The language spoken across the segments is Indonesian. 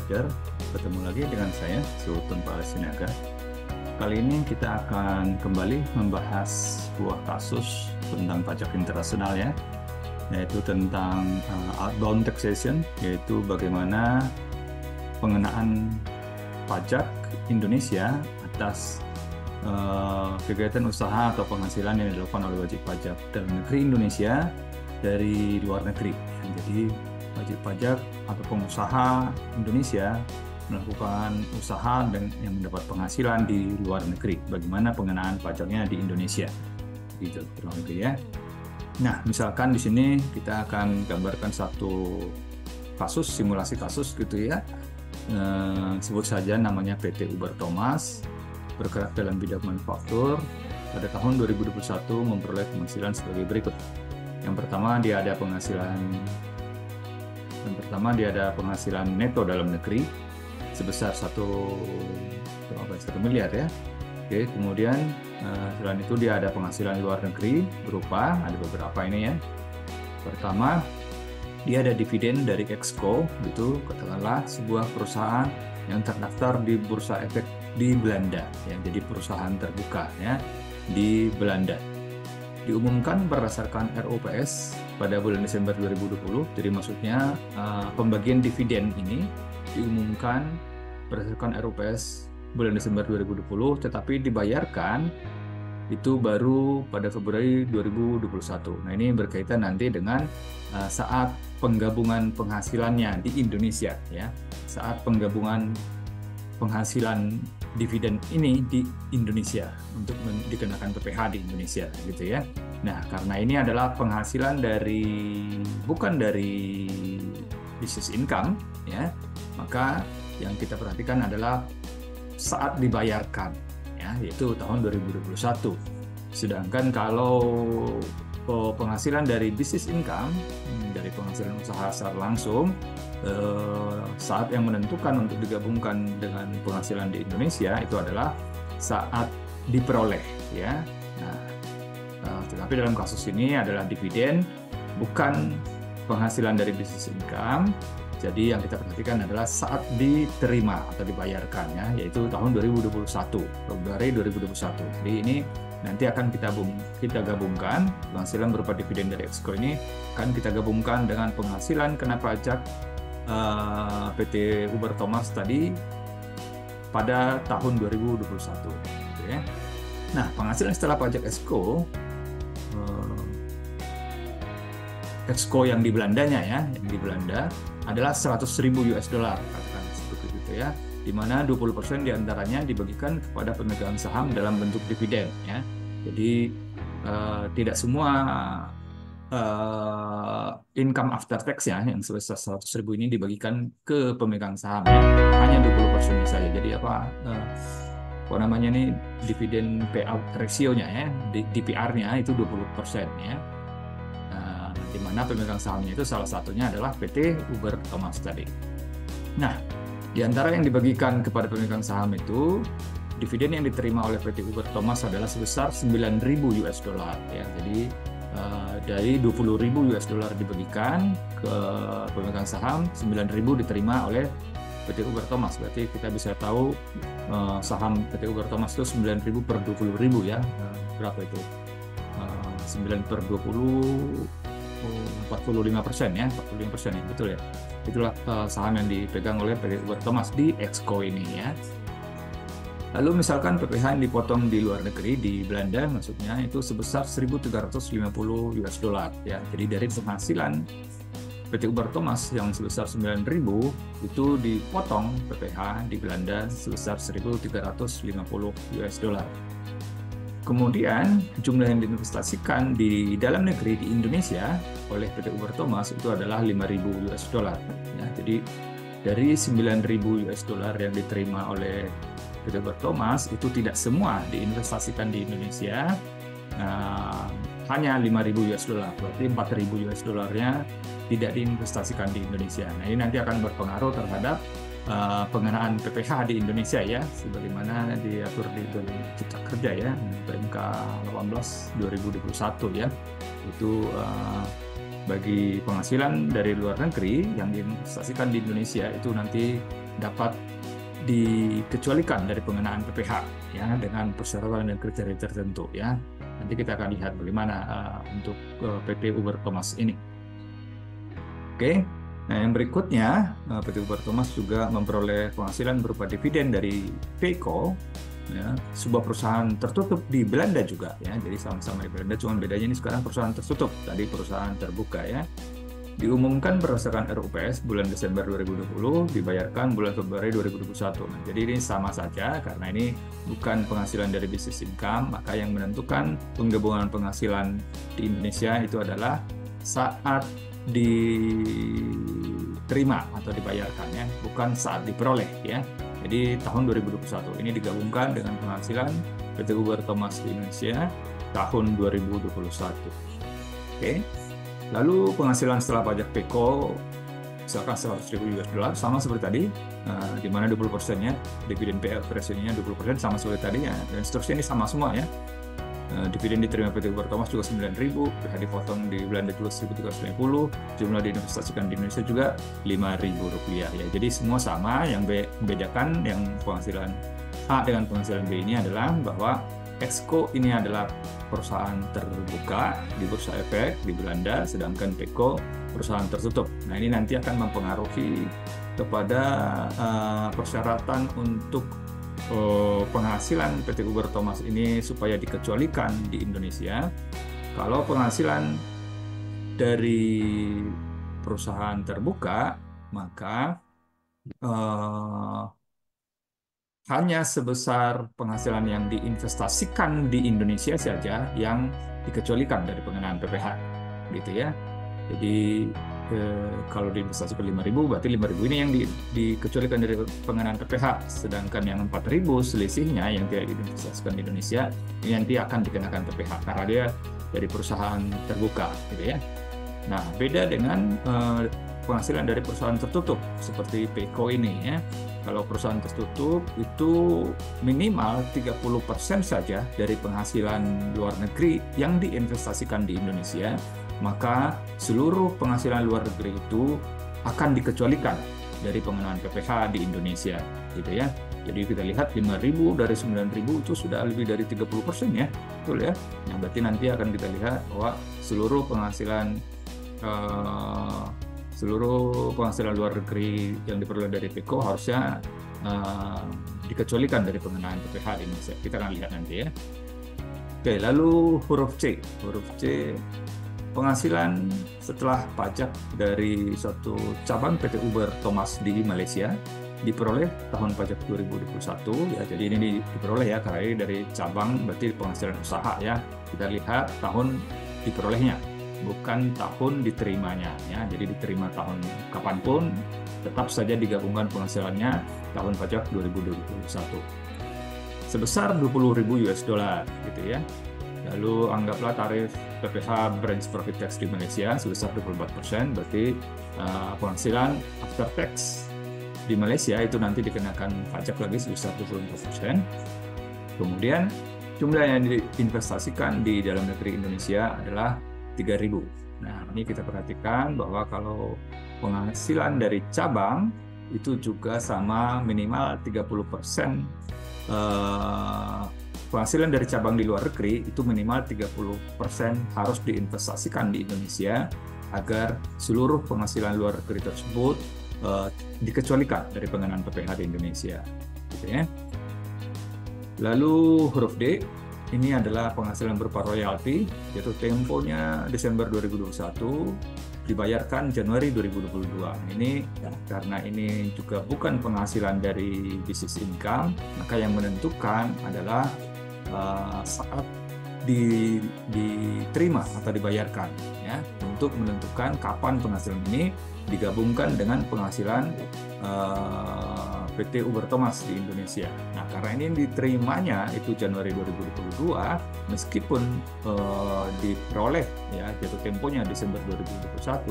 Belajar. Ketemu lagi dengan saya, Sultan Sinaga. Kali ini kita akan kembali membahas sebuah kasus tentang pajak internasional ya, yaitu tentang outbound taxation, yaitu bagaimana pengenaan pajak Indonesia atas kegiatan usaha atau penghasilan yang dilakukan oleh wajib pajak dalam negeri Indonesia dari luar negeri. Jadi wajib pajak atau pengusaha Indonesia melakukan usaha dan yang mendapat penghasilan di luar negeri. Bagaimana pengenaan pajaknya di Indonesia? Gitu, kurang lebih ya. Nah, misalkan di sini kita akan gambarkan satu kasus, simulasi kasus gitu ya. Sebut saja namanya PT Uber Thomas, bergerak dalam bidang manufaktur. Pada tahun 2021 memperoleh penghasilan sebagai berikut. Yang pertama dia ada penghasilan neto dalam negeri sebesar 1 miliar ya. Oke, kemudian selain itu dia ada penghasilan luar negeri berupa ada beberapa ini ya. Pertama, dia ada dividen dari Exco, gitu katakanlah sebuah perusahaan yang terdaftar di Bursa Efek di Belanda ya. Jadi perusahaan terbuka ya di Belanda. Diumumkan berdasarkan RUPS pada bulan Desember 2020. Jadi maksudnya pembagian dividen ini diumumkan berdasarkan RUPS bulan Desember 2020, tetapi dibayarkan itu baru pada Februari 2021. Nah, ini berkaitan nanti dengan saat penggabungan penghasilannya di Indonesia ya. Saat penggabungan penghasilan dividen ini di Indonesia untuk dikenakan PPh di Indonesia gitu ya. Nah, karena ini adalah penghasilan bukan dari business income ya, maka yang kita perhatikan adalah saat dibayarkan ya, yaitu tahun 2021. Sedangkan kalau penghasilan dari business income, dari penghasilan usaha secara langsung, saat yang menentukan untuk digabungkan dengan penghasilan di Indonesia itu adalah saat diperoleh ya. Nah, tetapi dalam kasus ini adalah dividen, bukan penghasilan dari business income. Jadi yang kita perhatikan adalah saat diterima atau dibayarkan ya, yaitu tahun 2021, Februari 2021. Jadi ini nanti akan kita gabungkan penghasilan berupa dividen dari Exco ini akan kita gabungkan dengan penghasilan kena pajak PT Uber Thomas tadi pada tahun 2021 gitu ya. Nah, penghasilan setelah pajak Exco yang di Belandanya ya, yang di Belanda adalah 100.000 US dollar katakan seperti itu ya, di mana 20% diantaranya dibagikan kepada pemegang saham dalam bentuk dividen ya. Jadi tidak semua income after tax ya yang sebesar 100.000 ini dibagikan ke pemegang saham ya, hanya 20% saja. Jadi apa namanya nih, dividen payout ratio-nya ya, DPR-nya itu 20% ya. Di mana pemegang sahamnya itu salah satunya adalah PT Uber Thomas tadi. Nah, di antara yang dibagikan kepada pemegang saham itu, dividen yang diterima oleh PT Uber Thomas adalah sebesar 9.000 US dollar ya. Jadi dari 20.000 US dollar dibagikan ke pemegang saham, 9.000 diterima oleh PT Uber Thomas. Berarti kita bisa tahu saham PT Uber Thomas itu 9.000 per 20.000 ya. Berapa itu? 9 per 20, 45% ya, 45% ya, betul ya. Itulah saham yang dipegang oleh PT Uber Thomas di Exco ini ya. Lalu misalkan PPh yang dipotong di luar negeri di Belanda, maksudnya itu sebesar 1.350 US dollar ya. Jadi dari penghasilan PT Uber Thomas yang sebesar 9.000 itu dipotong PPh di Belanda sebesar 1.350 US dollar. Kemudian jumlah yang diinvestasikan di dalam negeri di Indonesia oleh PT Uber Thomas itu adalah 5.000 US dollar ya. Jadi dari 9.000 US dollar yang diterima oleh PT Uber Thomas itu tidak semua diinvestasikan di Indonesia, hanya 5.000 US dollar, berarti 4.000 US dollarnya tidak diinvestasikan di Indonesia. Nah, ini nanti akan berpengaruh terhadap pengenaan PPh di Indonesia ya, sebagaimana diatur di Cipta Kerja ya, PMK 18 2021 ya. Itu bagi penghasilan dari luar negeri yang diinvestasikan di Indonesia itu nanti dapat dikecualikan dari pengenaan PPh ya dengan persyaratan dan kriteria tertentu ya. Nanti kita akan lihat bagaimana untuk PT Uber Thomas ini. Oke. Nah, yang berikutnya PT Uber Thomas juga memperoleh penghasilan berupa dividen dari Peko ya, sebuah perusahaan tertutup di Belanda juga ya. Jadi sama-sama di Belanda, cuma bedanya ini sekarang perusahaan tertutup, tadi perusahaan terbuka ya. Diumumkan berdasarkan RUPS bulan Desember 2020, dibayarkan bulan Februari 2021. Nah, jadi ini sama saja karena ini bukan penghasilan dari bisnis income, maka yang menentukan penggabungan penghasilan di Indonesia itu adalah saat diterima atau dibayarkan ya, bukan saat diperoleh ya. Jadi tahun 2021 ini digabungkan dengan penghasilan PT Uber Thomas di Indonesia tahun 2021. Oke. Lalu penghasilan setelah pajak Peko misalkan 100.000 US dollar sama seperti tadi, di mana 20%-nya dividen payout ratio-nya 20% sama seperti tadi ya, dan seterusnya ini sama semua ya. Dividen diterima PT Uber Thomas juga 9.000, PH dipotong di Belanda juga 1.350, jumlah diinvestasikan di Indonesia juga Rp5.000 ya. Jadi semua sama, yang membedakan yang penghasilan A dengan penghasilan B ini adalah bahwa Exco ini adalah perusahaan terbuka di Bursa Efek di Belanda, sedangkan Peko perusahaan tertutup. Nah, ini nanti akan mempengaruhi kepada persyaratan untuk penghasilan PT Uber Thomas ini supaya dikecualikan di Indonesia. Kalau penghasilan dari perusahaan terbuka, maka hanya sebesar penghasilan yang diinvestasikan di Indonesia saja yang dikecualikan dari pengenaan PPh, gitu ya. Jadi kalau diinvestasikan 5.000, berarti 5.000 ini yang dikecualikan dari pengenaan PPh, sedangkan yang 4.000 selisihnya yang tidak diinvestasikan di Indonesia ini nanti akan dikenakan PPh karena dia dari perusahaan terbuka, gitu ya. Nah, beda dengan penghasilan dari perusahaan tertutup seperti Peko ini ya. Kalau perusahaan tertutup itu minimal 30% saja dari penghasilan luar negeri yang diinvestasikan di Indonesia, maka seluruh penghasilan luar negeri itu akan dikecualikan dari pengenaan PPh di Indonesia, gitu ya. Jadi kita lihat 5.000 dari 9.000 itu sudah lebih dari 30% ya, betul ya. Nah, berarti nanti akan kita lihat bahwa seluruh penghasilan luar negeri yang diperoleh dari Peko harusnya dikecualikan dari pengenaan PPh di Indonesia. Kita akan lihat nanti ya. Oke, lalu huruf C. Huruf C, penghasilan setelah pajak dari suatu cabang PT Uber Thomas di Malaysia diperoleh tahun pajak 2021 ya. Jadi ini diperoleh ya karena ini dari cabang, berarti penghasilan usaha ya. Kita lihat tahun diperolehnya, bukan tahun diterimanya ya. Jadi diterima tahun kapanpun tetap saja digabungkan penghasilannya tahun pajak 2021 sebesar 20.000 US dollar, gitu ya. Lalu anggaplah tarif PPh branch profit tax di Malaysia sebesar 24%, berarti penghasilan after tax di Malaysia itu nanti dikenakan pajak lagi sebesar 24%. Kemudian jumlah yang diinvestasikan di dalam negeri Indonesia adalah 3.000. Nah, ini kita perhatikan bahwa kalau penghasilan dari cabang itu juga sama, minimal 30%. Penghasilan dari cabang di luar negeri itu minimal 30% harus diinvestasikan di Indonesia agar seluruh penghasilan luar negeri tersebut dikecualikan dari pengenaan PPh di Indonesia, gitu ya. Lalu huruf D, ini adalah penghasilan berupa royalti, yaitu temponya Desember 2021, dibayarkan Januari 2022. Ini ya, karena ini juga bukan penghasilan dari bisnis income, maka yang menentukan adalah saat diterima atau dibayarkan ya, untuk menentukan kapan penghasilan ini digabungkan dengan penghasilan PT Uber Thomas di Indonesia. Nah, karena ini diterimanya itu Januari 2022, meskipun diperoleh ya jatuh temponya Desember 2021,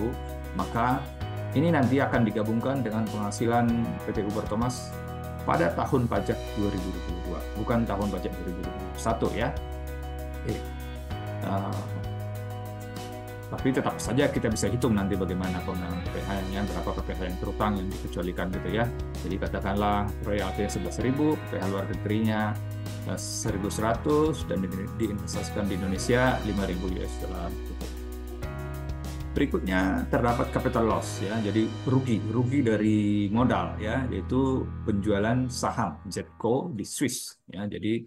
maka ini nanti akan digabungkan dengan penghasilan PT Uber Thomas pada tahun pajak 2022, bukan tahun pajak 2021 ya. Tapi tetap saja kita bisa hitung nanti bagaimana kewenangan PPh-nya, berapa PPh yang terutang yang dikecualikan gitu ya. Jadi katakanlah royalti 11.000, PPh luar negerinya 1.100 dan diinvestasikan di Indonesia 5.000 US dollar. Gitu. Berikutnya terdapat capital loss ya, jadi rugi dari modal ya, yaitu penjualan saham ZCO di Swiss ya. Jadi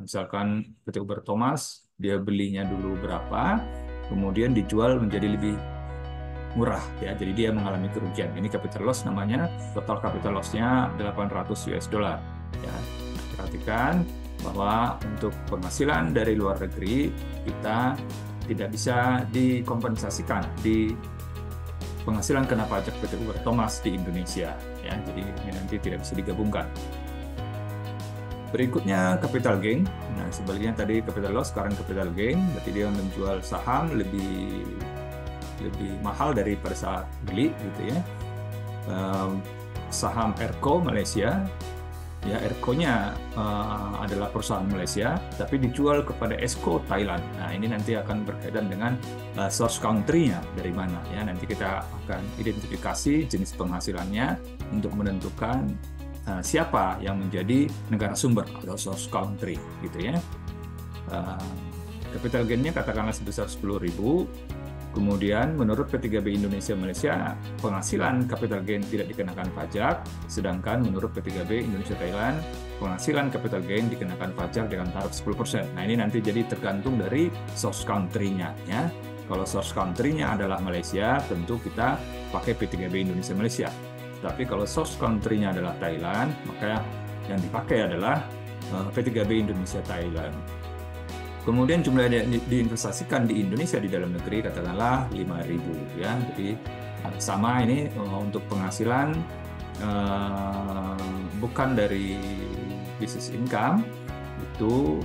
misalkan PT Uber Thomas dia belinya dulu berapa, kemudian dijual menjadi lebih murah ya, jadi dia mengalami kerugian. Ini capital loss namanya. Total capital loss-nya 800 US dollar ya. Perhatikan bahwa untuk penghasilan dari luar negeri kita tidak bisa dikompensasikan di penghasilan kena pajak PT Uber Thomas di Indonesia ya, jadi ini nanti tidak bisa digabungkan. Berikutnya capital gain. Nah, sebaliknya tadi capital loss, sekarang capital gain, berarti dia menjual saham lebih mahal daripada saat beli gitu ya. Saham ERCO Malaysia ya, ERCO-nya adalah perusahaan Malaysia tapi dijual kepada ESCO Thailand. Nah, ini nanti akan berkaitan dengan source country-nya dari mana ya. Nanti kita akan identifikasi jenis penghasilannya untuk menentukan siapa yang menjadi negara sumber atau source country gitu ya. Capital gain-nya katakanlah sebesar 10.000. Kemudian menurut P3B Indonesia Malaysia penghasilan capital gain tidak dikenakan pajak, sedangkan menurut P3B Indonesia Thailand penghasilan capital gain dikenakan pajak dengan tarif 10%. Nah, ini nanti jadi tergantung dari source country-nya ya. Kalau source country-nya adalah Malaysia, tentu kita pakai P3B Indonesia Malaysia. Tapi kalau source country-nya adalah Thailand, maka yang dipakai adalah P3B Indonesia Thailand. Kemudian jumlah yang diinvestasikan di Indonesia di dalam negeri katakanlah 5.000 ya. Jadi sama ini untuk penghasilan bukan dari business income itu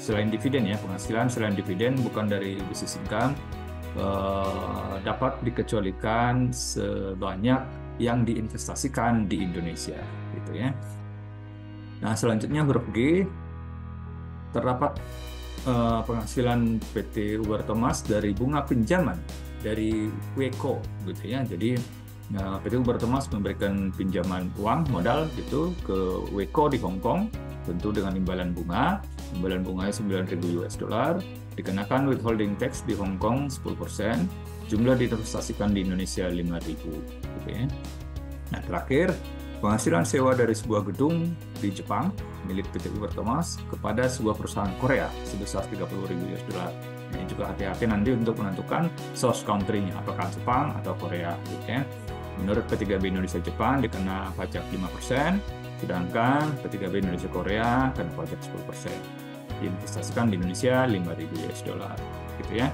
selain dividen ya, penghasilan selain dividen bukan dari business income dapat dikecualikan sebanyak yang diinvestasikan di Indonesia gitu ya. Nah, selanjutnya huruf G, terdapat penghasilan PT Uber Thomas dari bunga pinjaman dari WECO gitu ya. Jadi PT Uber Thomas memberikan pinjaman uang modal gitu ke WECO di Hong Kong, tentu dengan imbalan bunga. Imbalan bunganya 9.000 US dollar, dikenakan withholding tax di Hong Kong 10%, jumlah diinvestasikan di Indonesia 5.000 gitu ya. Nah, terakhir penghasilan sewa dari sebuah gedung di Jepang milik PT Uber Thomas kepada sebuah perusahaan Korea sebesar 30.000 US dollar. Ini juga hati-hati nanti untuk menentukan source country-nya, apakah Jepang atau Korea. Gitu ya. Menurut P3B Indonesia Jepang dikena pajak 5%, sedangkan P3B Indonesia Korea kena pajak 10%. Diinvestasikan di Indonesia 5.000 US dollar. Gitu ya.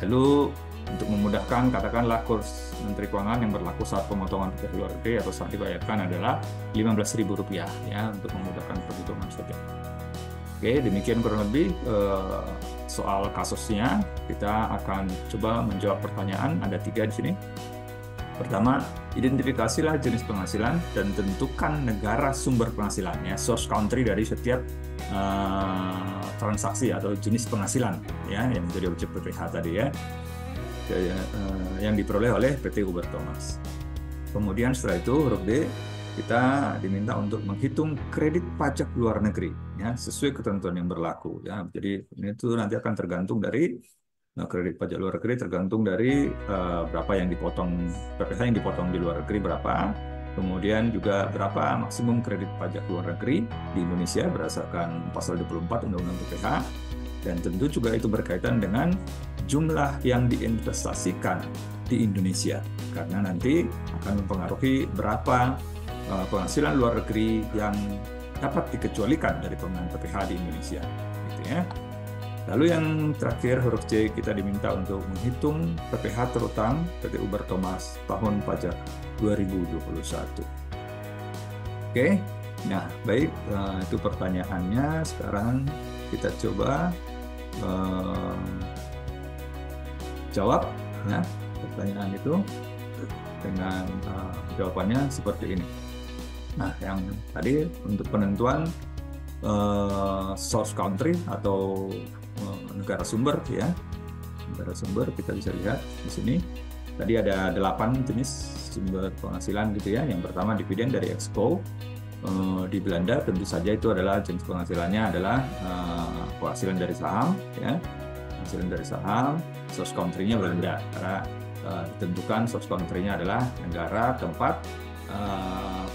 Lalu untuk memudahkan, katakanlah kurs Menteri Keuangan yang berlaku saat pemotongan pajak luar negeri atau saat dibayarkan adalah Rp15.000 ya, untuk memudahkan perhitungan saja. Oke, demikian kurang lebih soal kasusnya. Kita akan coba menjawab pertanyaan. Ada 3 di sini. Pertama, identifikasilah jenis penghasilan dan tentukan negara sumber penghasilannya, source country dari setiap transaksi atau jenis penghasilan ya yang menjadi objek PPh tadi ya. Yang diperoleh oleh PT Uber Thomas. Kemudian setelah itu huruf D, kita diminta untuk menghitung kredit pajak luar negeri ya, sesuai ketentuan yang berlaku ya. Jadi ini tuh nanti akan tergantung dari kredit pajak luar negeri, tergantung dari berapa yang dipotong, PPh yang dipotong di luar negeri berapa, kemudian juga berapa maksimum kredit pajak luar negeri di Indonesia berdasarkan pasal 24 Undang-Undang PPh, dan tentu juga itu berkaitan dengan jumlah yang diinvestasikan di Indonesia, karena nanti akan mempengaruhi berapa penghasilan luar negeri yang dapat dikecualikan dari pengenaan PPh di Indonesia. Gitu ya. Lalu yang terakhir huruf C, kita diminta untuk menghitung PPh terutang PT Uber Thomas tahun pajak 2021. Oke, nah baik, itu pertanyaannya. Sekarang kita coba jawab ya, pertanyaan itu dengan jawabannya seperti ini. Nah, yang tadi untuk penentuan source country atau negara sumber ya. negara sumber kita bisa lihat di sini. Tadi ada 8 jenis sumber penghasilan gitu ya. Yang pertama dividen dari exco. Di Belanda tentu saja itu adalah jenis penghasilannya adalah penghasilan dari saham ya. Penghasilan dari saham, source country-nya Belanda karena ditentukan source country-nya adalah negara tempat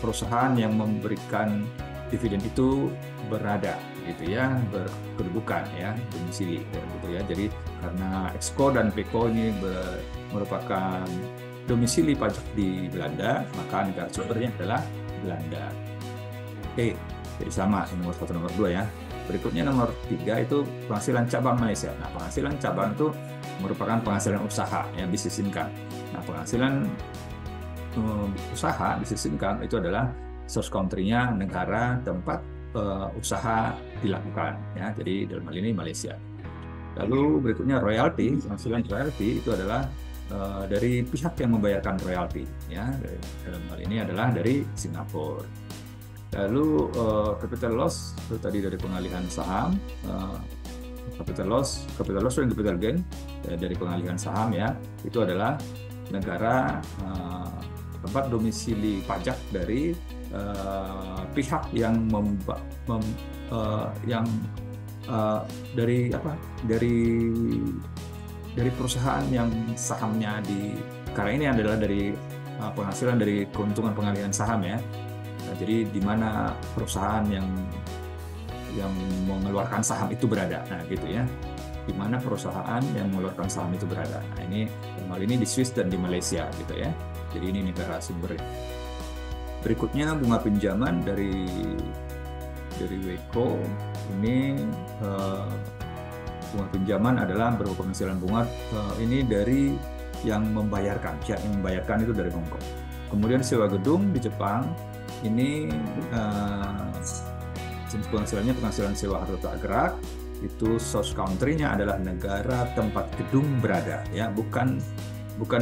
perusahaan yang memberikan dividen itu berada gitu ya, berkedudukan ya, domisili gitu ya. Jadi karena exco dan peco ini merupakan domisili pajak di Belanda, maka negara sumbernya adalah Belanda. Oke, jadi sama nomor 1, nomor 2 ya. Berikutnya nomor 3 itu penghasilan cabang Malaysia. Nah, penghasilan cabang itu merupakan penghasilan usaha ya, business income. Nah, penghasilan usaha business income itu adalah source country-nya negara tempat usaha dilakukan ya. Jadi dalam hal ini Malaysia. Lalu berikutnya royalti. Penghasilan royalti itu adalah dari pihak yang membayarkan royalti ya. Dalam hal ini adalah dari Singapura. Lalu capital loss itu tadi dari pengalihan saham, capital loss dan capital gain dari pengalihan saham ya, itu adalah negara tempat domisili pajak dari pihak yang dari perusahaan yang sahamnya karena ini adalah dari penghasilan dari keuntungan pengalihan saham ya. Nah, jadi di mana perusahaan yang mengeluarkan saham itu berada, nah gitu ya, di mana perusahaan yang mengeluarkan saham itu berada. Nah ini hal ini di Swiss dan di Malaysia gitu ya. Jadi ini negara sumber. Berikutnya bunga pinjaman dari WECO. Ini bunga pinjaman adalah berupa penghasilan bunga ini dari yang membayarkan, pihak yang membayarkan itu dari Hong Kong. Kemudian sewa gedung di Jepang. Ini jenis penghasilannya penghasilan sewa harta tak gerak, itu source country-nya adalah negara tempat gedung berada ya, bukan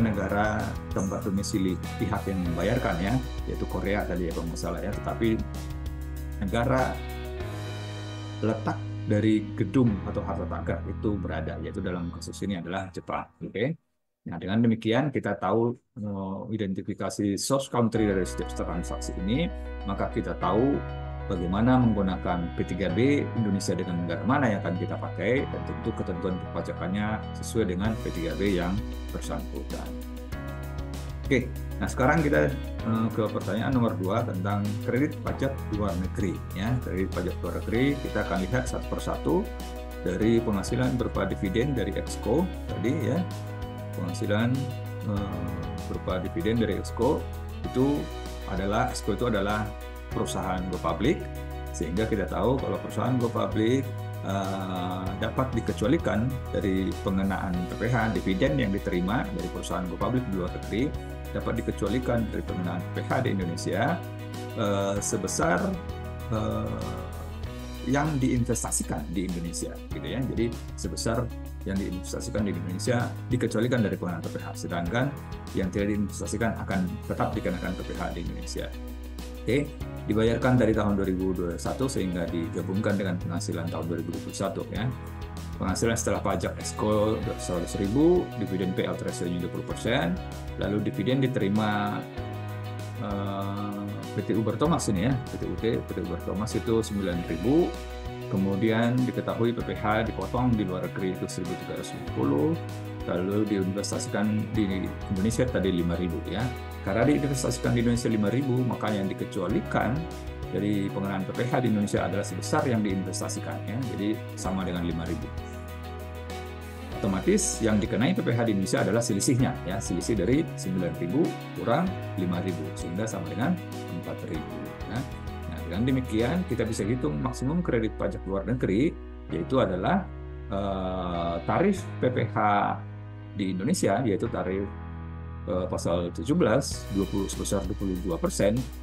negara tempat domisili pihak yang membayarkan ya, yaitu Korea tadi ya kalau nggak salah ya, tetapi negara letak dari gedung atau harta tak gerak itu berada, yaitu dalam kasus ini adalah Jepang. Oke. Nah, dengan demikian kita tahu identifikasi source country dari setiap transaksi ini, maka kita tahu bagaimana menggunakan P3B Indonesia dengan negara mana yang akan kita pakai, dan tentu ketentuan perpajakannya sesuai dengan P3B yang bersangkutan. Oke, nah sekarang kita ke pertanyaan nomor 2 tentang kredit pajak luar negeri. Ya, kredit pajak luar negeri kita akan lihat satu persatu dari penghasilan berupa dividen dari exco tadi ya. Penghasilan berupa dividen dari exco itu adalah perusahaan go public, sehingga kita tahu kalau perusahaan go public dapat dikecualikan dari pengenaan PPh. Dividen yang diterima dari perusahaan go public di luar negeri dapat dikecualikan dari pengenaan PPh di Indonesia sebesar yang diinvestasikan di Indonesia gitu ya. Jadi sebesar yang diinvestasikan di Indonesia dikecualikan dari pengenaan PPh, sedangkan yang tidak diinvestasikan akan tetap dikenakan PPh di Indonesia. Oke, dibayarkan dari tahun 2021 sehingga digabungkan dengan penghasilan tahun 2021 ya. Penghasilan setelah pajak exco 100.000, dividen payout ratio-nya 20%, lalu dividen diterima PT Uber Thomas ini ya, PT Uber Thomas itu 9.000. Kemudian diketahui PPh dipotong di luar negeri itu 1.350, lalu diinvestasikan di Indonesia tadi 5.000 ya. Karena diinvestasikan di Indonesia 5.000, maka yang dikecualikan dari pengenaan PPh di Indonesia adalah sebesar yang diinvestasikan ya. Jadi sama dengan 5.000. Otomatis yang dikenai PPh di Indonesia adalah selisihnya ya, selisih dari 9.000 kurang 5.000 sehingga sama dengan 4.000 ya. Dengan demikian kita bisa hitung maksimum kredit pajak luar negeri, yaitu adalah tarif PPh di Indonesia, yaitu tarif pasal 17 sebesar 22%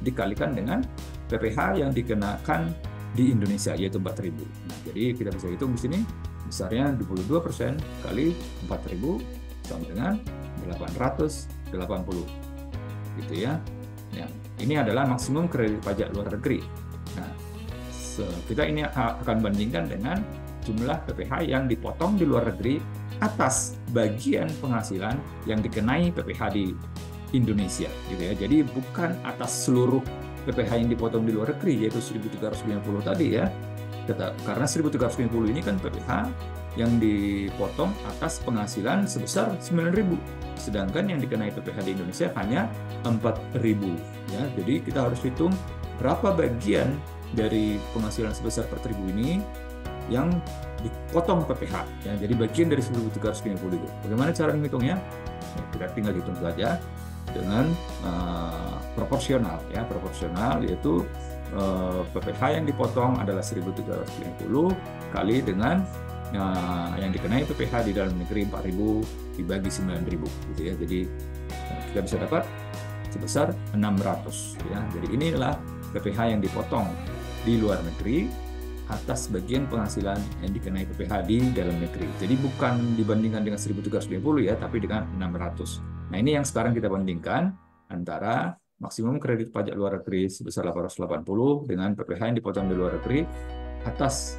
dikalikan dengan PPh yang dikenakan di Indonesia, yaitu 4.000. Nah, jadi kita bisa hitung di sini besarnya 22% kali 4.000 sama dengan 880 gitu ya. Ya, ini adalah maksimum kredit pajak luar negeri. Nah, kita ini akan bandingkan dengan jumlah PPh yang dipotong di luar negeri atas bagian penghasilan yang dikenai PPh di Indonesia, gitu ya. Jadi bukan atas seluruh PPh yang dipotong di luar negeri, yaitu 1.350 tadi ya. Karena 1.350 ini kan PPh yang dipotong atas penghasilan sebesar 9.000, sedangkan yang dikenai PPh di Indonesia hanya 4.000 ya. Jadi kita harus hitung berapa bagian dari penghasilan sebesar 4.000 ini yang dipotong PPh ya. Jadi bagian dari 1.350 itu. Bagaimana cara menghitungnya? Ya, kita tinggal hitung saja dengan proporsional ya. Proporsional yaitu PPh yang dipotong adalah 1.350 kali dengan yang dikenai PPh di dalam negeri 4.000 dibagi 9.000 gitu ya. Jadi kita bisa dapat sebesar 600 ya. Jadi inilah PPh yang dipotong di luar negeri atas bagian penghasilan yang dikenai PPh di dalam negeri. Jadi bukan dibandingkan dengan 1.350 ya, tapi dengan 600. Nah, ini yang sekarang kita bandingkan antara maksimum kredit pajak luar negeri sebesar 880 dengan PPh yang dipotong di luar negeri atas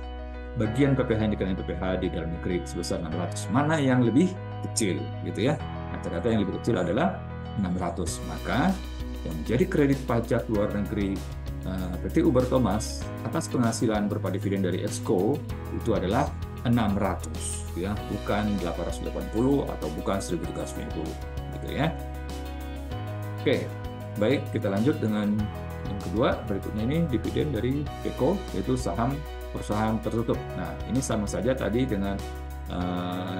bagian PPh yang dikenai PPh di dalam negeri sebesar 600. Mana yang lebih kecil gitu ya? Nah, ternyata yang lebih kecil adalah 600. Maka yang menjadi kredit pajak luar negeri PT Uber Thomas atas penghasilan berupa dividen dari Exco itu adalah 600 ya, bukan 880 atau bukan 1.350 gitu ya. Oke, baik, kita lanjut dengan yang kedua. Berikutnya ini dividen dari PECO, yaitu saham perusahaan tertutup. Nah, ini sama saja tadi dengan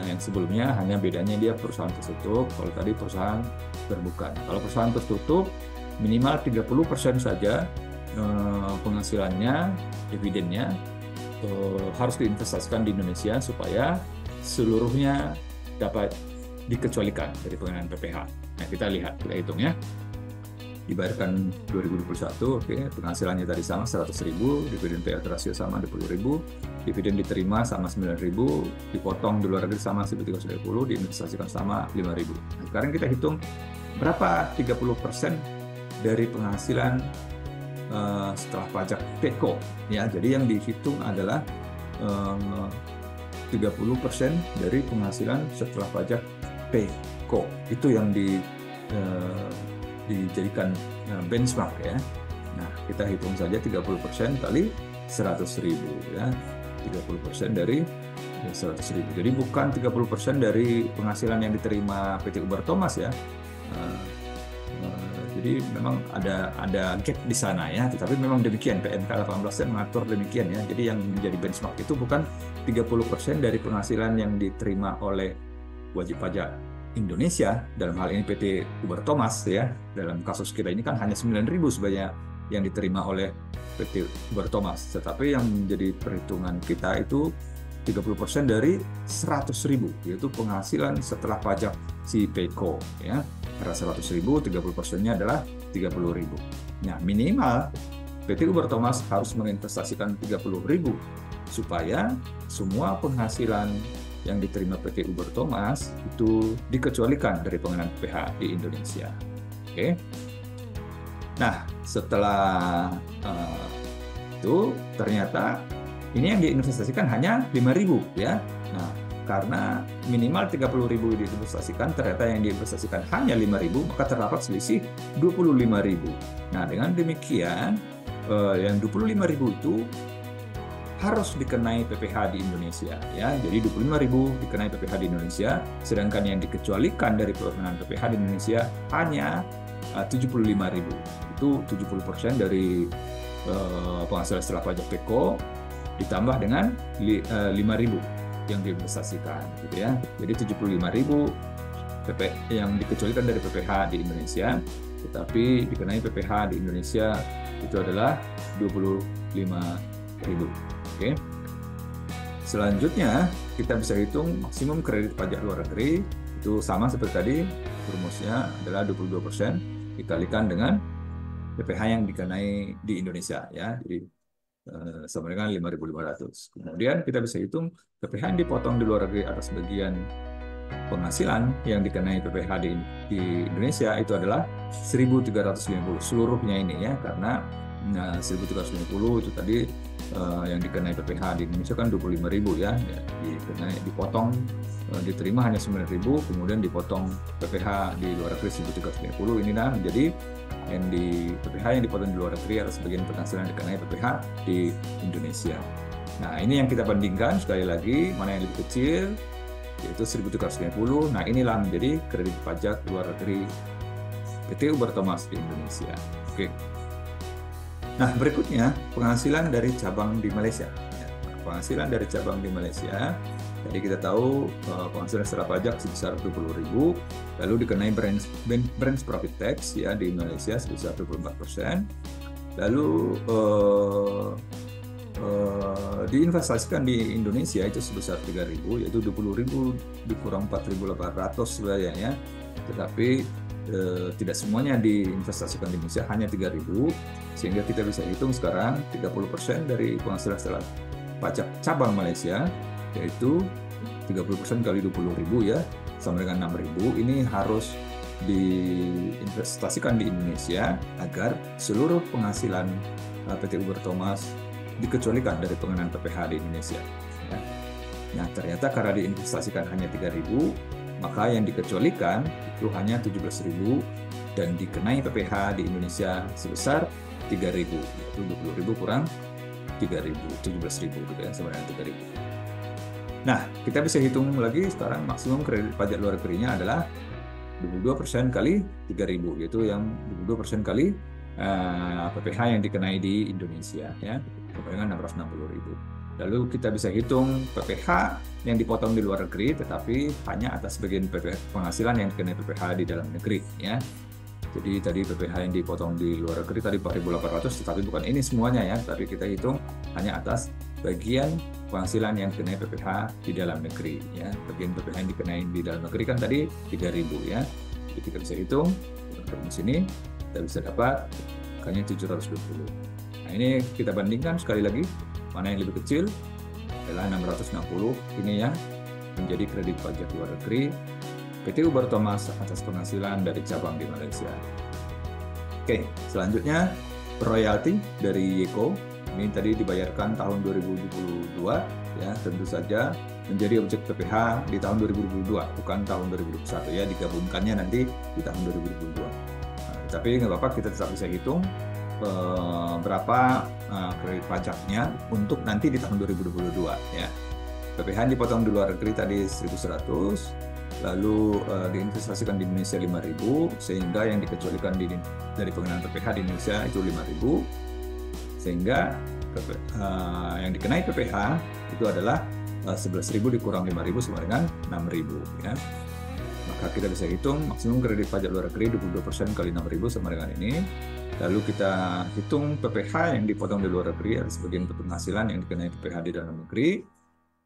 yang sebelumnya, hanya bedanya dia perusahaan tertutup, kalau tadi perusahaan terbuka. Kalau perusahaan tertutup minimal 30% saja penghasilannya, dividennya harus diinvestasikan di Indonesia supaya seluruhnya dapat dikecualikan dari pengenaan PPh. Nah, kita lihat, kita hitung ya. Dibayarkan 2021, oke, penghasilannya tadi sama 100.000, dividen payout ratio sama 20.000, dividen diterima sama 9.000, dipotong di luar negeri sama 1.350, diinvestasikan sama 5.000. Nah, sekarang kita hitung berapa 30% dari penghasilan setelah pajak PECO ya. Jadi yang dihitung adalah 30% dari penghasilan setelah pajak PECO. Itu yang dijadikan benchmark ya. Nah, kita hitung saja 30% kali 100.000 ya. 30% dari 100.000. Jadi bukan 30% dari penghasilan yang diterima PT Uber Thomas ya. Jadi memang ada gap di sana ya, tetapi memang demikian PMK 18 mengatur demikian ya. Jadi yang menjadi benchmark itu bukan 30% dari penghasilan yang diterima oleh wajib pajak Indonesia, dalam hal ini PT Uber Thomas ya. Dalam kasus kita ini kan hanya 9.000 sebanyak yang diterima oleh PT Uber Thomas, tetapi yang menjadi perhitungan kita itu 30% dari 100.000, yaitu penghasilan setelah pajak si PECO ya. Karena 100.000, 30%-nya adalah 30.000. Nah, minimal PT Uber Thomas harus menginvestasikan 30.000 supaya semua penghasilan yang diterima PT Uber Thomas itu dikecualikan dari pengenaan PPh di Indonesia. Oke. Nah, setelah itu ternyata ini yang diinvestasikan hanya 5.000 ya. Nah, karena minimal 30.000 diinvestasikan, ternyata yang diinvestasikan hanya 5.000, maka terdapat selisih 25.000. Nah, dengan demikian yang 25.000 itu harus dikenai PPh di Indonesia ya. Jadi 25.000 dikenai PPh di Indonesia, sedangkan yang dikecualikan dari pengenaan PPh di Indonesia hanya 75.000. Itu 70% dari penghasilan setelah pajak PECO ditambah dengan 5.000 yang diinvestasikan gitu ya. Jadi 75.000 yang dikecualikan dari PPh di Indonesia, tetapi dikenai PPh di Indonesia itu adalah 25.000. Oke. Selanjutnya kita bisa hitung maksimum kredit pajak luar negeri, itu sama seperti tadi, rumusnya adalah 22% dikalikan dengan PPh yang dikenai di Indonesia ya. Jadi sama dengan 5.500. Kemudian kita bisa hitung PPh yang dipotong di luar negeri atas bagian penghasilan yang dikenai PPh di Indonesia itu adalah 1.350 seluruhnya ini ya, karena 1.350 itu tadi yang dikenai PPh di Indonesia kan 25.000 ya, dipotong, diterima hanya 9.000, kemudian dipotong PPh di luar negeri 1.330. Ini nah menjadi yang di PPh yang dipotong di luar negeri atas sebagian penghasilan dikenai PPh di Indonesia. Nah, ini yang kita bandingkan sekali lagi, mana yang lebih kecil, yaitu 1.350. Nah, inilah menjadi kredit pajak luar negeri PT Uber Thomas di Indonesia. Oke. Nah, berikutnya penghasilan dari cabang di Malaysia. Penghasilan dari cabang di Malaysia. Jadi kita tahu penghasilan setelah pajak sebesar 20.000, lalu dikenai branch profit tax ya di Malaysia sebesar 24%. Lalu diinvestasikan di Indonesia itu sebesar 3.000, yaitu 20.000 dikurang 4.800 sebenarnya. Tetapi tidak semuanya diinvestasikan di Indonesia, hanya 3.000, sehingga kita bisa hitung sekarang 30% dari penghasilan setelah pajak cabang Malaysia, yaitu 30% kali 20.000 ya, sama dengan 6.000. Ini harus diinvestasikan di Indonesia agar seluruh penghasilan PT Uber Thomas dikecualikan dari pengenaan PPh di Indonesia. Nah, ternyata karena diinvestasikan hanya 3.000, maka yang dikecualikan itu hanya 17.000 dan dikenai PPh di Indonesia sebesar 3.000, yaitu 20.000 kurang 3.000, 17.000 gitu ya, sama dengan 3.000. Nah, kita bisa hitung lagi sekarang maksimum kredit pajak luar negerinya adalah 22% kali 3.000, yaitu yang 22% kali PPh yang dikenai di Indonesia ya, dengan 660.000. Lalu kita bisa hitung PPh yang dipotong di luar negeri, tetapi hanya atas bagian penghasilan yang dikenai PPh di dalam negeri ya. Jadi tadi PPh yang dipotong di luar negeri tadi 4.800, tetapi bukan ini semuanya ya, tapi kita hitung hanya atas bagian penghasilan yang dikenai PPh di dalam negeri ya. Bagian PPh yang dikenai di dalam negeri kan tadi 3.000 ya. Jadi kita bisa hitung di sini kita bisa dapat angkanya 720. Nah, ini kita bandingkan sekali lagi, mana yang lebih kecil adalah 660, ini ya menjadi kredit pajak luar negeri PT Uber Thomas atas penghasilan dari cabang di Malaysia. Oke, selanjutnya royalti dari Yeko. Ini tadi dibayarkan tahun 2022 ya, tentu saja menjadi objek PPh di tahun 2022, bukan tahun 2021 ya, digabungkannya nanti di tahun 2022. Nah, tapi nggak apa-apa, kita tetap bisa hitung berapa kredit pajaknya untuk nanti di tahun 2022 ya. PPh dipotong di luar negeri tadi 1.100, lalu diinvestasikan di Indonesia 5.000, sehingga yang dikecualikan dari pengenaan PPh di Indonesia itu 5.000, sehingga yang dikenai PPh itu adalah 11.000 dikurang 5.000 sama dengan 6.000 ya. Maka kita bisa hitung maksimum kredit pajak luar negeri 22% kali 6.000 sama dengan ini. Lalu kita hitung PPh yang dipotong di luar negeri ada sebagian penghasilan yang dikenai PPh di dalam negeri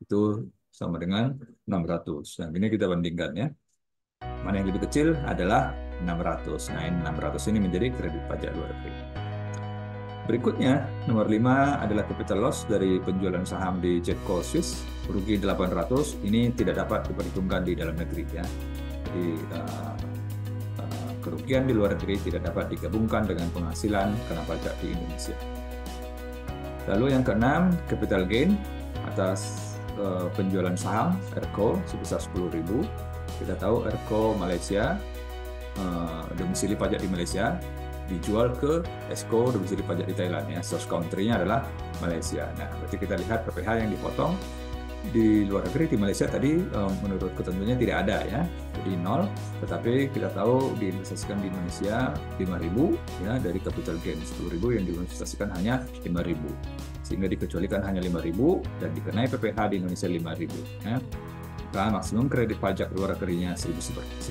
itu sama dengan 600. Nah, ini kita bandingkan ya. Mana yang lebih kecil adalah 600. Nah, 600 ini menjadi kredit pajak luar negeri. Berikutnya, nomor 5 adalah capital loss dari penjualan saham di Jetco Swiss, rugi 800. Ini tidak dapat diperhitungkan di dalam negeri ya. Jadi kerugian di luar negeri tidak dapat digabungkan dengan penghasilan kena pajak di Indonesia. Lalu yang keenam, capital gain atas penjualan saham ERCO sebesar 10.000. Kita tahu ERCO Malaysia, domisili pajak di Malaysia, dijual ke ESCO domisili pajak di Thailand ya. Source country-nya adalah Malaysia. Nah, berarti kita lihat PPh yang dipotong di luar negeri di Malaysia tadi menurut ketentuannya tidak ada ya, jadi 0. Tetapi kita tahu diinvestasikan di Indonesia 5.000 ya, dari capital gain 10.000 yang diinvestasikan hanya 5.000, sehingga dikecualikan hanya 5.000 dan dikenai PPh di Indonesia 5.000 ya. Maka maksimum kredit pajak luar negerinya 1.100,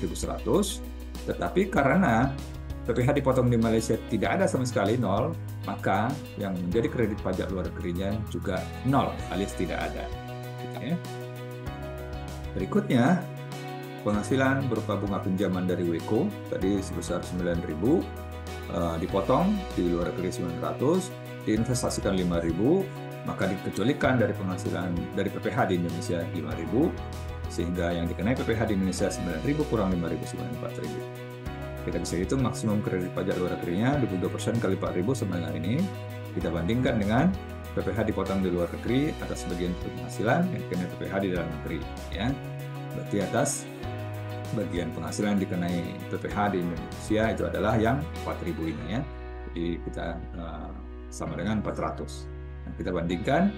tetapi karena PPh dipotong di Malaysia tidak ada sama sekali 0, maka yang menjadi kredit pajak luar negerinya juga 0 alias tidak ada. Berikutnya, penghasilan berupa bunga pinjaman dari Weko tadi sebesar 9.000, dipotong di luar negeri 900, diinvestasikan 5.000, maka dikecualikan dari penghasilan dari PPh di Indonesia 5.000, sehingga yang dikenai PPh di Indonesia 9.000 kurang 5.000 sama 4.000. Kita bisa hitung maksimum kredit pajak luar negerinya 22% kali 4.000 sama dengan ini. Kita bandingkan dengan PPh dipotong di luar negeri atas bagian penghasilan yang dikenai PPh di dalam negeri, ya. Berarti atas bagian penghasilan dikenai PPh di Indonesia itu adalah yang 4.000 ini, ya. Jadi kita sama dengan 400. Nah, kita bandingkan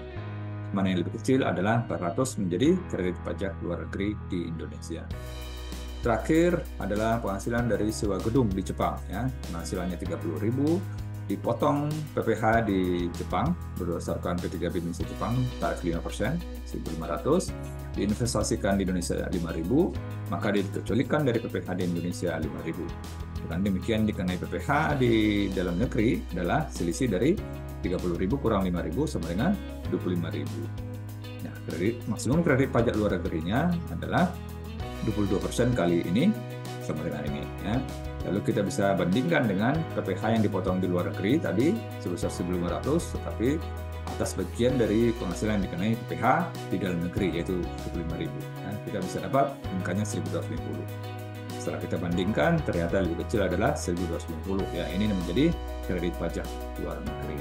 mana yang lebih kecil adalah 400 menjadi kredit pajak luar negeri di Indonesia. Terakhir adalah penghasilan dari sewa gedung di Jepang, ya. Penghasilannya 30.000, dipotong PPh di Jepang berdasarkan P3B Indonesia Jepang tarif 5%, 1.500, diinvestasikan di Indonesia 5.000, maka dikecualikan dari PPh di Indonesia 5.000. Dengan demikian dikenai PPh di dalam negeri adalah selisih dari 30.000 kurang 5.000 sama dengan 25.000. Nah, maksimum kredit pajak luar negerinya adalah 22% kali ini sama dengan ini, ya. Lalu kita bisa bandingkan dengan PPh yang dipotong di luar negeri tadi sebesar 1.500, tetapi atas bagian dari penghasilan yang dikenai PPh di dalam negeri yaitu 25.000. Nah, kita bisa dapat angkanya 1.250. Setelah kita bandingkan, ternyata lebih kecil adalah 1.250. Ya, ini menjadi kredit pajak luar negeri.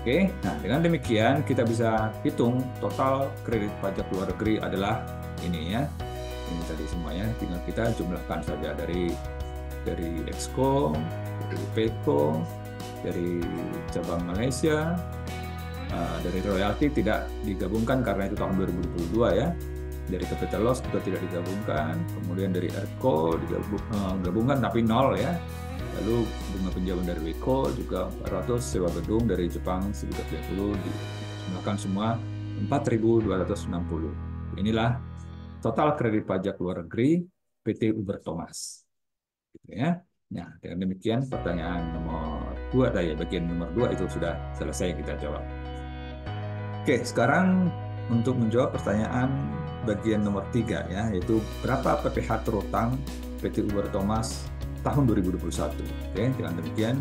Oke, nah dengan demikian kita bisa hitung total kredit pajak luar negeri adalah ini, ya. Ini tadi semuanya, tinggal kita jumlahkan saja dari Exco, dari Peko, dari cabang Malaysia, dari royalti tidak digabungkan karena itu tahun 2022, ya. Dari capital loss juga tidak digabungkan, kemudian dari Erco digabungkan tapi nol, ya. Lalu bunga pinjaman dari Wiko juga 400, sewa gedung dari Jepang 1.030, dijumlahkan semua 4.260. Inilah total kredit pajak luar negeri PT Uber Thomas. Gitu, ya. Nah, dengan demikian pertanyaan nomor 2 tadi, bagian nomor 2 itu sudah selesai kita jawab. Oke, sekarang untuk menjawab pertanyaan bagian nomor 3, ya, yaitu berapa PPh terutang PT Uber Thomas tahun 2021. Oke, dengan demikian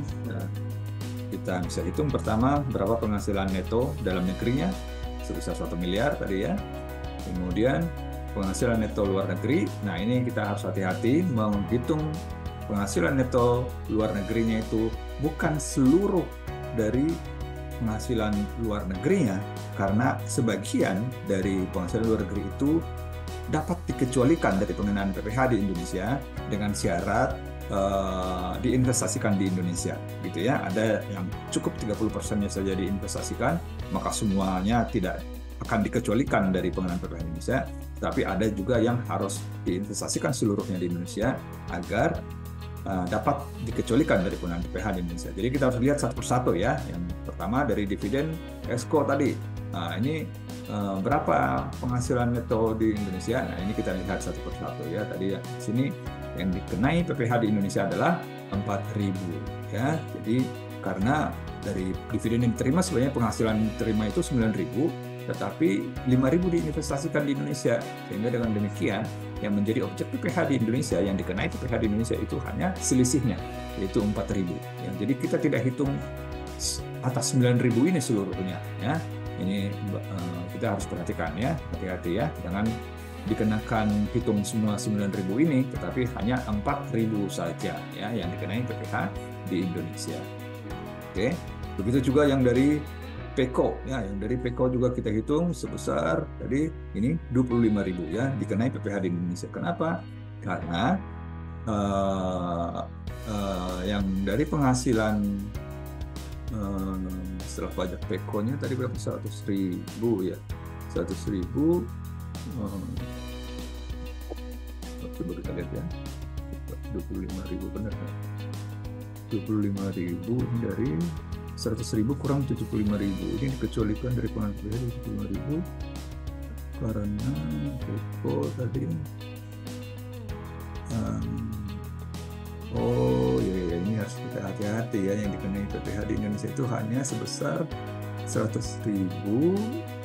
kita bisa hitung pertama berapa penghasilan neto dalam negerinya sebesar 1 miliar tadi, ya. Kemudian penghasilan neto luar negeri. Nah, ini kita harus hati-hati menghitung penghasilan neto luar negerinya itu bukan seluruh dari penghasilan luar negerinya, karena sebagian dari penghasilan luar negeri itu dapat dikecualikan dari pengenaan PPh di Indonesia dengan syarat diinvestasikan di Indonesia, gitu, ya. Ada yang cukup 30%-nya saja diinvestasikan, maka semuanya tidak akan dikecualikan dari pengenaan PPh di Indonesia. Tapi ada juga yang harus diinvestasikan seluruhnya di Indonesia agar dapat dikecualikan dari pengenaan PPh di Indonesia. Jadi kita harus lihat satu persatu, ya. Yang pertama dari dividen Exco tadi. Nah, ini berapa penghasilan neto di Indonesia? Nah, ini kita lihat satu persatu, ya. Tadi ya, di sini yang dikenai PPh di Indonesia adalah 4.000, ya. Jadi karena dari dividen yang diterima sebenarnya penghasilan diterima itu 9.000, tetapi 5.000 diinvestasikan di Indonesia, sehingga dengan demikian yang menjadi objek PPh di Indonesia, yang dikenai PPh di Indonesia itu hanya selisihnya, yaitu 4.000. Ya, jadi kita tidak hitung atas 9.000 ini seluruhnya, ya. Ini kita harus perhatikan, ya, hati-hati, ya, jangan dikenakan hitung semua 9.000 ini, tetapi hanya 4.000 saja, ya, yang dikenai PPh di Indonesia. Oke, begitu juga yang dari Peko, ya, yang dari Peko juga kita hitung sebesar tadi ini 25.000, ya, dikenai PPh di Indonesia. Kenapa? Karena yang dari penghasilan setelah pajak Peko-nya tadi berapa? 100.000, ya, 100.000. Coba kita lihat, ya, 25.000 benar, ya? 25.000 dari 100.000 kurang 75.000, ini dikecualikan dari pengenaan PPh 75.000 karena Peko tadi. Oh ya, ini harus kita hati-hati, ya, yang dikenai PPh di Indonesia itu hanya sebesar 100.000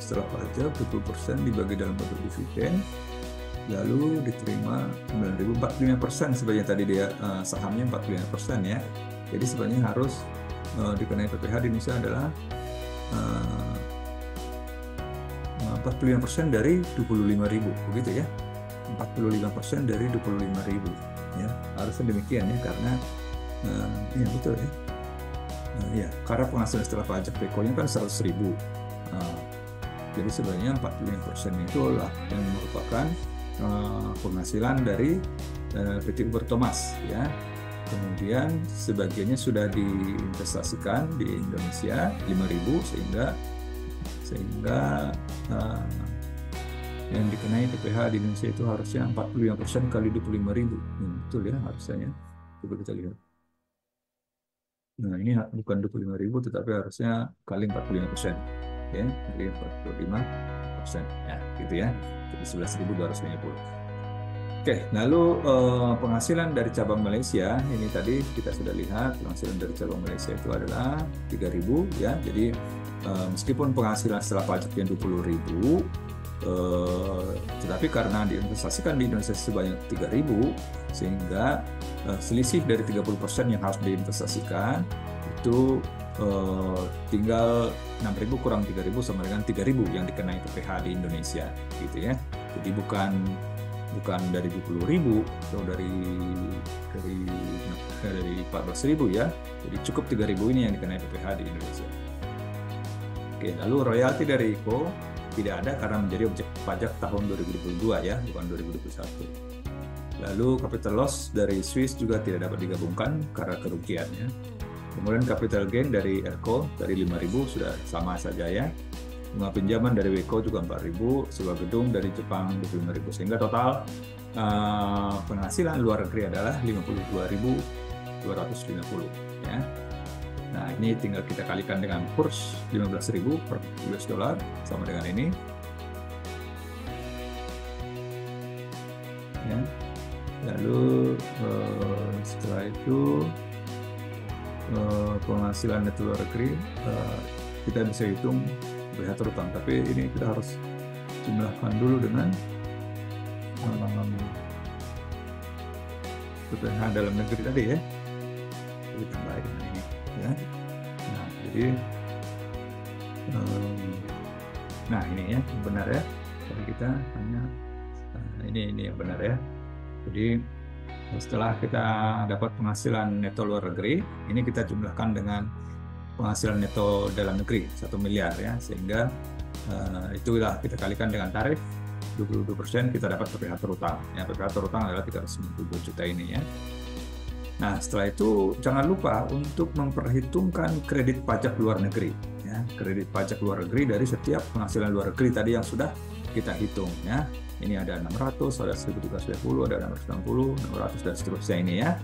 setelah pajak 20% dibagi dalam bentuk dividen, lalu diterima 9.000, 45% sebenarnya tadi dia sahamnya 45%, ya. Jadi sebenarnya harus dikenai PPh di Indonesia adalah 45% dari 25.000, begitu, ya. 45% dari 25.000, ya. Harusnya demikian, ya, karena ya betul, ya. Ya, karena penghasilan setelah pajak Beko-nya kan 100.000. Nah, jadi sebenarnya 45% itulah yang merupakan penghasilan dari PT Uber Thomas ya. Kemudian sebagiannya sudah diinvestasikan di Indonesia 5.000 sehingga yang dikenai PPh di Indonesia itu harusnya 45% kali 25.000. Betul ya harusnya. Coba kita lihat. Nah, ini bukan 25.000 tetapi harusnya kali 45%. Ya, kali 45%. Ya, gitu ya. Jadi 11.250. Oke, lalu penghasilan dari cabang Malaysia, ini tadi kita sudah lihat penghasilan dari cabang Malaysia itu adalah 3.000 ya. Jadi meskipun penghasilan setelah pajaknya 20.000, tetapi karena diinvestasikan di Indonesia sebanyak 3.000, sehingga selisih dari 30% yang harus diinvestasikan itu tinggal 6.000 kurang 3.000 sama dengan 3.000 yang dikenai PPh di Indonesia, gitu ya. Jadi bukan dari 20.000 atau dari 14.000 ya. Jadi cukup 3.000 ini yang dikenai PPh di Indonesia. Oke, lalu royalti dari ICO tidak ada karena menjadi objek pajak tahun 2022 ya, bukan 2021. Lalu capital loss dari Swiss juga tidak dapat digabungkan karena kerugiannya. Kemudian capital gain dari ERCO dari 5.000 sudah sama saja ya. Bunga pinjaman dari Weko juga 4.000, sewa gedung dari Jepang 25.000, sehingga total penghasilan luar negeri adalah 52.250 ya. Nah, ini tinggal kita kalikan dengan kurs 15.000 per US dollar sama dengan ini. Ya. Lalu setelah itu penghasilan neto luar negeri kita bisa hitung PPh terutang, tapi ini kita harus jumlahkan dulu dengan PPh dalam negeri tadi ya. Kita tambah dengan ini ya. Nah, jadi nah ini ya benar ya. Jadi kita hanya ini yang benar ya. Jadi setelah kita dapat penghasilan neto luar negeri, ini kita jumlahkan dengan penghasilan neto dalam negeri 1 miliar ya, sehingga itulah kita kalikan dengan tarif 22%, kita dapat PPh terutang ya. PPh terutang adalah 392 juta ini ya. Nah, setelah itu jangan lupa untuk memperhitungkan kredit pajak luar negeri ya. Kredit pajak luar negeri dari setiap penghasilan luar negeri tadi yang sudah kita hitung ya. Ini ada 600, ada 1.310, ada 660, 600 dan seterusnya ini ya.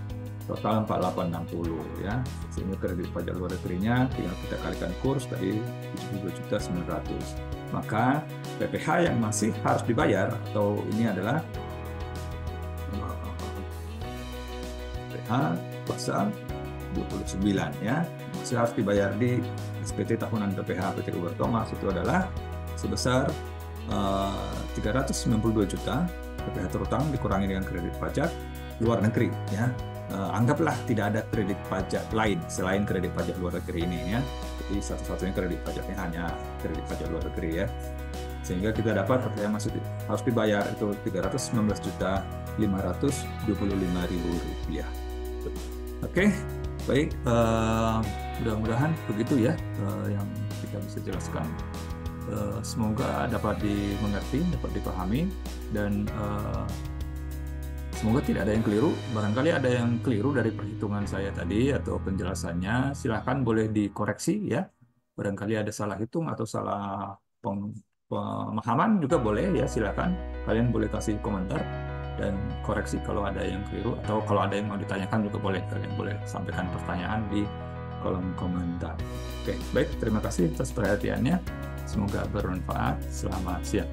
Total 4860 ya, sehingga kredit pajak luar negerinya tinggal kita kalikan kurs tadi 72.900. Maka PPh yang masih harus dibayar atau ini adalah PPh pasal 29 ya, masih harus dibayar di SPT tahunan PPh PT Uber Thomas itu adalah sebesar 392 juta PPh terutang dikurangi dengan kredit pajak luar negeri ya. Anggaplah tidak ada kredit pajak lain selain kredit pajak luar negeri ini ya. Jadi satu-satunya kredit pajaknya hanya kredit pajak luar negeri ya. Sehingga kita dapat PPh yang masih harus dibayar itu 319.525.000 rupiah. Oke, baik. Mudah-mudahan begitu ya yang kita bisa jelaskan. Semoga dapat dimengerti, dapat dipahami, dan semoga tidak ada yang keliru. Barangkali ada yang keliru dari perhitungan saya tadi atau penjelasannya, silahkan boleh dikoreksi ya. Barangkali ada salah hitung atau salah pemahaman juga boleh ya, silahkan. Kalian boleh kasih komentar dan koreksi kalau ada yang keliru, atau kalau ada yang mau ditanyakan juga boleh. Kalian boleh sampaikan pertanyaan di kolom komentar. Oke, baik. Terima kasih atas perhatiannya. Semoga bermanfaat. Selamat siang.